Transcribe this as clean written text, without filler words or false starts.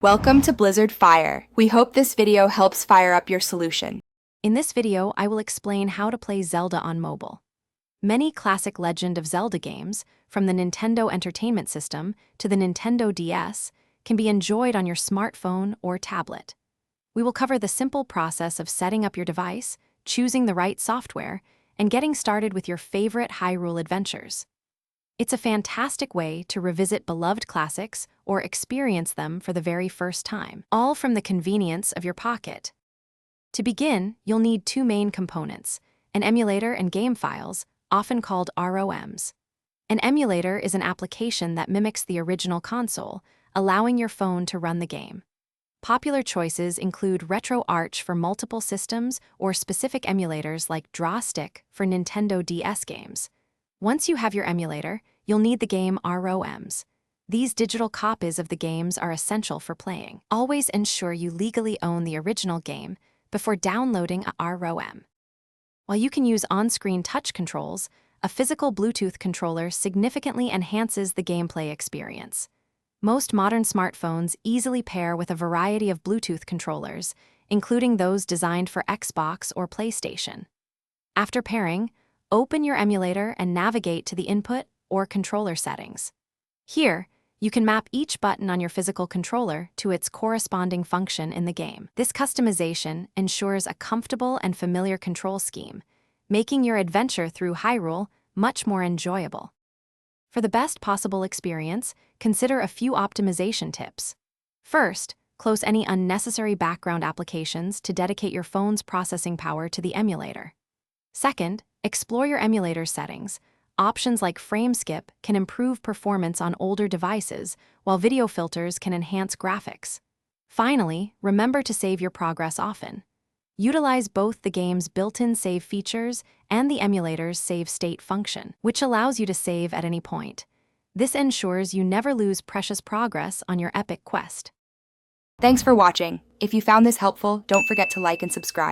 Welcome to Blizzard Fire. We hope this video helps fire up your solution. In this video, I will explain how to play Zelda on mobile. Many classic Legend of Zelda games, from the Nintendo Entertainment System to the Nintendo DS, can be enjoyed on your smartphone or tablet. We will cover the simple process of setting up your device, choosing the right software, and getting started with your favorite Hyrule adventures. It's a fantastic way to revisit beloved classics or experience them for the very first time, all from the convenience of your pocket. To begin, you'll need two main components: an emulator and game files, often called ROMs. An emulator is an application that mimics the original console, allowing your phone to run the game. Popular choices include RetroArch for multiple systems or specific emulators like Drawstick for Nintendo DS games. Once you have your emulator, you'll need the game ROMs. These digital copies of the games are essential for playing. Always ensure you legally own the original game before downloading a ROM. While you can use on-screen touch controls, a physical Bluetooth controller significantly enhances the gameplay experience. Most modern smartphones easily pair with a variety of Bluetooth controllers, including those designed for Xbox or PlayStation. After pairing, open your emulator and navigate to the input or controller settings. Here, you can map each button on your physical controller to its corresponding function in the game. This customization ensures a comfortable and familiar control scheme, making your adventure through Hyrule much more enjoyable. For the best possible experience, consider a few optimization tips. First, close any unnecessary background applications to dedicate your phone's processing power to the emulator. Second, explore your emulator settings. Options like frame skip can improve performance on older devices, while video filters can enhance graphics. Finally, remember to save your progress often. Utilize both the game's built-in save features and the emulator's save state function, which allows you to save at any point. This ensures you never lose precious progress on your epic quest. Thanks for watching. If you found this helpful, don't forget to like and subscribe.